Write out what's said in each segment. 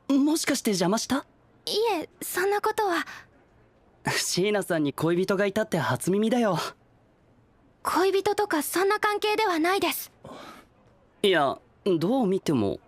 もしかして邪魔した？いえ、そんなことは。椎名さんに恋人がいたって初耳だよ。恋人とかそんな関係ではないです。いや、どう見ても。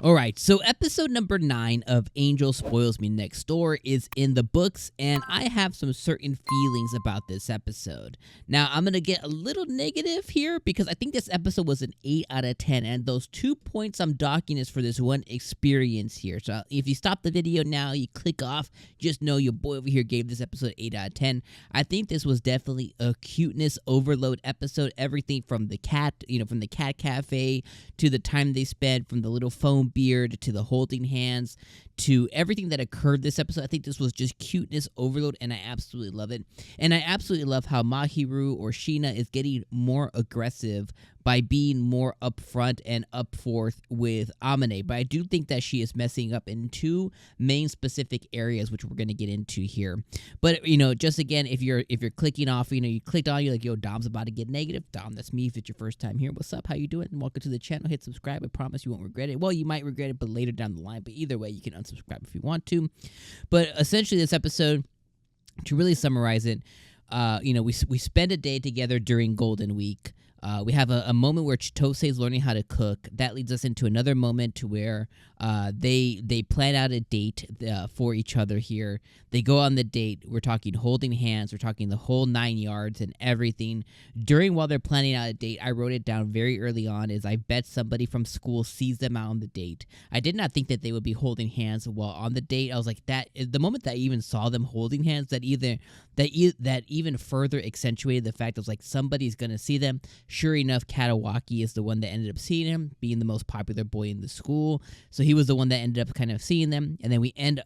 Alright, so episode number 9 of Angel Spoils Me Next Door is in the books, and I have some certain feelings about this episode. Now, I'm gonna get a little negative here because I think this episode was an 8 out of 10, and those 2 points I'm docking is for this one experience here. So if you stop the video now, you click off, just know your boy over here gave this episode 8 out of 10. I think this was definitely a cuteness overload episode. Everything from the cat, from the cat cafe to the time they spent, from the little foam beard to the holding hands to everything that occurred this episode. I think this was just cuteness overload, and I absolutely love it. And I absolutely love how Mahiru or Sheena is getting more aggressive by being more upfront and up forth with Amane. But I do think that she is messing up in 2 main specific areas, which we're going to get into here. But just again, if you're clicking off, you clicked on, you're like, yo, Dom's about to get negative. Dom, that's me. If it's your first time here, what's up? How you doing? And welcome to the channel. Hit subscribe. I promise you won't regret it. Well, you might regret it, but later down the line. But either way, you can unsubscribe if you want to. But essentially, this episode, to really summarize it, we spend a day together during Golden Week. We have a moment where Chitose is learning how to cook. That leads us into another moment to where they plan out a date for each other here. They go on the date. We're talking holding hands. We're talking the whole 9 yards and everything. While they're planning out a date, I wrote it down very early on is I bet somebody from school sees them out on the date. I did not think that they would be holding hands while on the date. I was like, the moment that I even saw them holding hands, that even further accentuated the fact that I was like, somebody's going to see them. Sure enough, Katawaki is the one that ended up seeing him, being the most popular boy in the school. So he was the one that ended up kind of seeing them. And then we end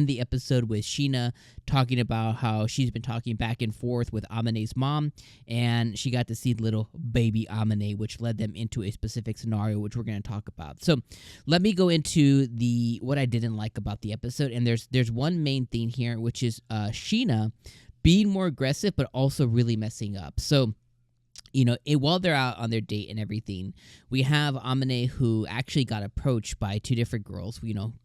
the episode with Sheena talking about how she's been talking back and forth with Amane's mom, and she got to see little baby Amane, which led them into a specific scenario, which we're going to talk about. So let me go into what I didn't like about the episode. And there's one main thing here, which is Sheena being more aggressive, but also really messing up. So while they're out on their date and everything, we have Amane, who actually got approached by 2 different girls.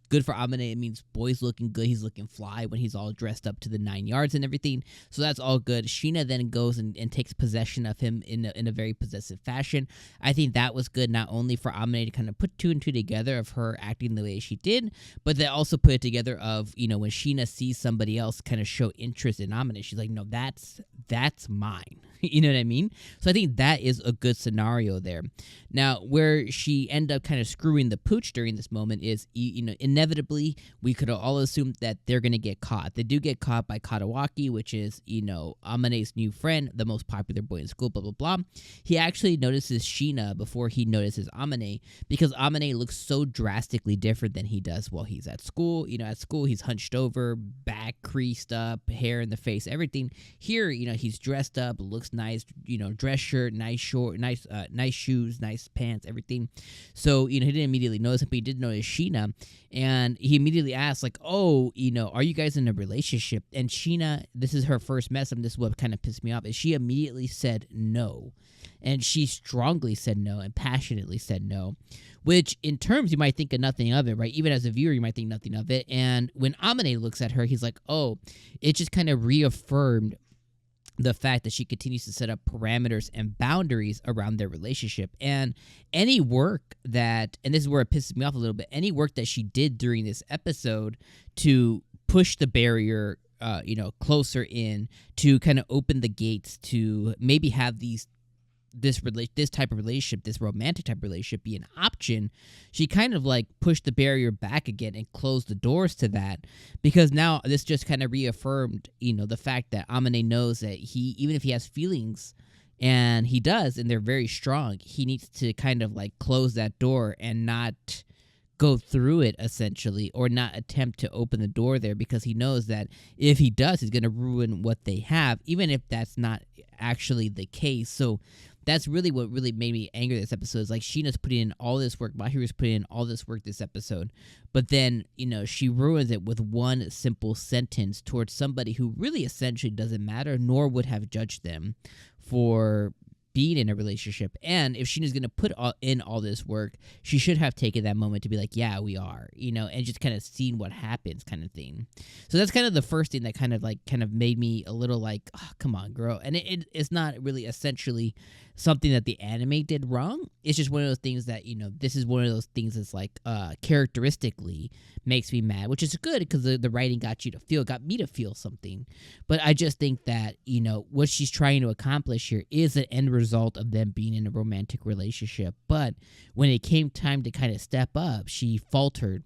Good for Amane. It means boy's looking good. He's looking fly when he's all dressed up to the 9 yards and everything. So that's all good. Sheena then goes and takes possession of him in a very possessive fashion. I think that was good, not only for Amane to kind of put 2 and 2 together of her acting the way she did, but they also put it together of, when Sheena sees somebody else kind of show interest in Amane, she's like, no, that's mine. You know what I mean? So I think that is a good scenario there. Now, where she ended up kind of screwing the pooch during this moment is, inevitably, we could have all assumed that they're going to get caught. They do get caught by Katawaki, which is, Amane's new friend, the most popular boy in school, blah, blah, blah. He actually notices Sheena before he notices Amane, because Amane looks so drastically different than he does while he's at school. At school, he's hunched over, back creased up, hair in the face, everything. Here, he's dressed up, looks nice, dress shirt, nice shoes, nice pants, everything. So, he didn't immediately notice him, but he did notice Sheena, and he immediately asked, like, oh, are you guys in a relationship? And Sheena, this is her first mess, and this is what kind of pissed me off, is she immediately said no. And she strongly said no and passionately said no, which in terms you might think of nothing of it, right? Even as a viewer, you might think nothing of it. And when Amane looks at her, he's like, oh, it just kind of reaffirmed the fact that she continues to set up parameters and boundaries around their relationship. And any work that, and this is where it pisses me off a little bit, any work that she did during this episode to push the barrier, closer in, to kind of open the gates to maybe have this type of relationship, this romantic type of relationship be an option, she kind of like pushed the barrier back again and closed the doors to that, because now this just kind of reaffirmed, the fact that Amane knows that even if he has feelings, and he does, and they're very strong, he needs to kind of like close that door and not go through it, essentially, or not attempt to open the door there, because he knows that if he does, he's going to ruin what they have, even if that's not actually the case. So that's really what really made me angry this episode, is like Sheena's putting in all this work, Mahiru's putting in all this work this episode, but then, she ruins it with one simple sentence towards somebody who really essentially doesn't matter, nor would have judged them for being in a relationship. And if Sheena's going to put in all this work, she should have taken that moment to be like, yeah, we are, and just kind of seen what happens kind of thing. So that's kind of the first thing that kind of made me a little like, oh, come on, girl. And it's not really essentially something that the anime did wrong. It's just one of those things that, this is one of those things that's like characteristically makes me mad, which is good because the writing got me to feel something. But I just think that, what she's trying to accomplish here is an end result of them being in a romantic relationship. But when it came time to kind of step up, she faltered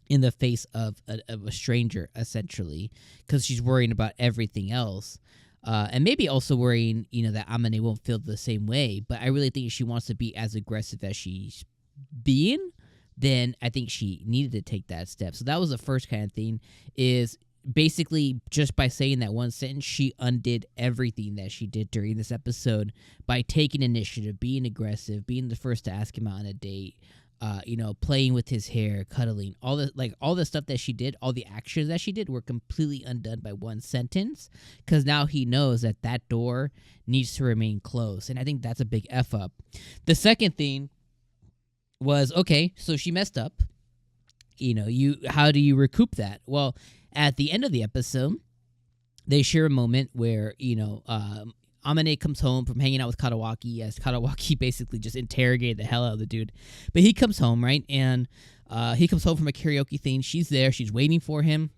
in the face of a stranger, essentially, because she's worrying about everything else. And maybe also worrying, that Amane won't feel the same way. But I really think if she wants to be as aggressive as she's being, then I think she needed to take that step. So that was the first kind of thing, is basically just by saying that one sentence, she undid everything that she did during this episode by taking initiative, being aggressive, being the first to ask him out on a date, playing with his hair, cuddling, all the stuff that she did, all the actions that she did were completely undone by one sentence, because now he knows that door needs to remain closed. And I think that's a big F up. The second thing was, okay, so she messed up. How do you recoup that? Well, at the end of the episode, they share a moment where, Amane comes home from hanging out with Katawaki, as Katawaki basically just interrogated the hell out of the dude. But he comes home, right? And he comes home from a karaoke thing. She's there. She's waiting for him.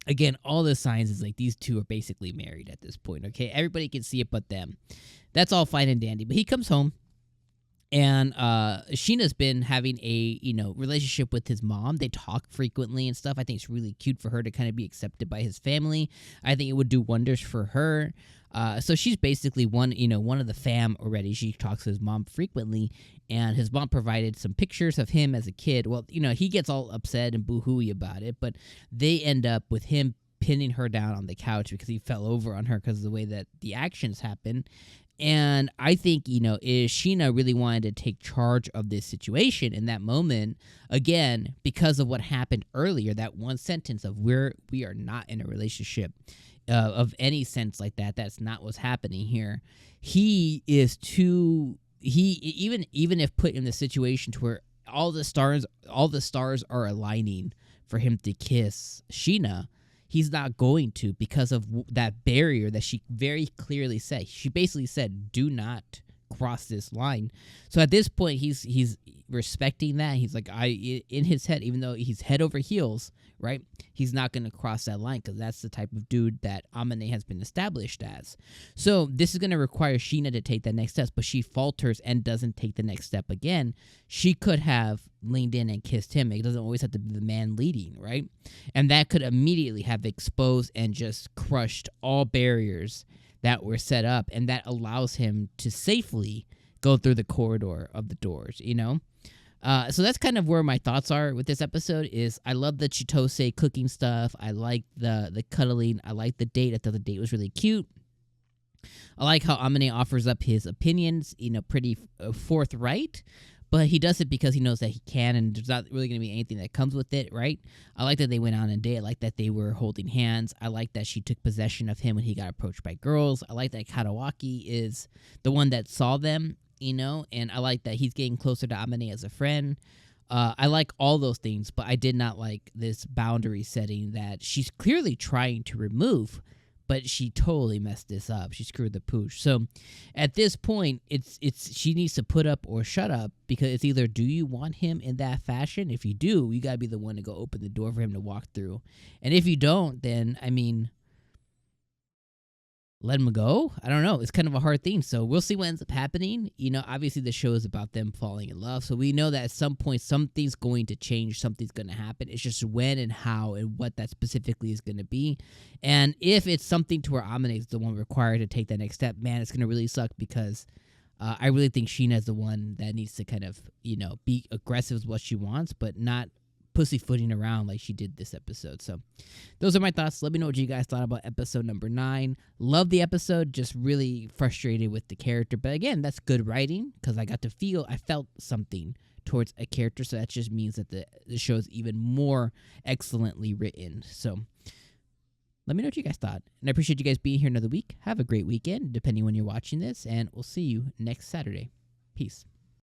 Again, all the signs is like these two are basically married at this point, okay? Everybody can see it but them. That's all fine and dandy. But he comes home. And Sheena's been having a relationship with his mom. They talk frequently and stuff. I think it's really cute for her to kind of be accepted by his family. I think it would do wonders for her. So she's basically one of the fam already. She talks to his mom frequently, and his mom provided some pictures of him as a kid. Well, he gets all upset and boo-hooey about it, but they end up with him pinning her down on the couch because he fell over on her because of the way that the actions happen. And I think, if Sheena really wanted to take charge of this situation in that moment, again, because of what happened earlier, that one sentence of we are not in a relationship of any sense like that, that's not what's happening here. He is even if put in the situation to where all the stars are aligning for him to kiss Sheena, he's not going to, because of that barrier that she very clearly said. She basically said, do not cross this line. So at this point, he's respecting that. He's like, in his head, even though he's head over heels, right? He's not going to cross that line because that's the type of dude that Amane has been established as. So this is going to require Sheena to take that next step, but she falters and doesn't take the next step again. She could have leaned in and kissed him. It doesn't always have to be the man leading, right? And that could immediately have exposed and just crushed all barriers that were set up, and that allows him to safely go through the corridor of the doors, So that's kind of where my thoughts are with this episode. Is I love the Chitose cooking stuff. I like the cuddling. I like the date. I thought the date was really cute. I like how Amane offers up his opinions, pretty forthright. But he does it because he knows that he can, and there's not really going to be anything that comes with it, right? I like that they went on a date. I like that they were holding hands. I like that she took possession of him when he got approached by girls. I like that Katawaki is the one that saw them, and I like that he's getting closer to Amane as a friend. I like all those things, but I did not like this boundary setting that she's clearly trying to remove, but she totally messed this up. She screwed the pooch. So at this point, it's she needs to put up or shut up, because it's either, do you want him in that fashion? If you do, you got to be the one to go open the door for him to walk through. And if you don't, then, let him go? I don't know. It's kind of a hard thing. So we'll see what ends up happening. Obviously the show is about them falling in love. So we know that at some point something's going to change. Something's going to happen. It's just when and how and what that specifically is going to be. And if it's something to where Amane is the one required to take that next step, man, it's going to really suck, because I really think Sheena is the one that needs to kind of, be aggressive with what she wants, but not pussyfooting around like she did this episode. So those are my thoughts. Let me know what you guys thought about episode number 9. Love the episode, just really frustrated with the character, but again, that's good writing, because I felt something towards a character, so that just means that the show is even more excellently written. So Let me know what you guys thought. And I appreciate you guys being here another week. Have a great weekend, depending when you're watching this, and we'll see you next Saturday. Peace.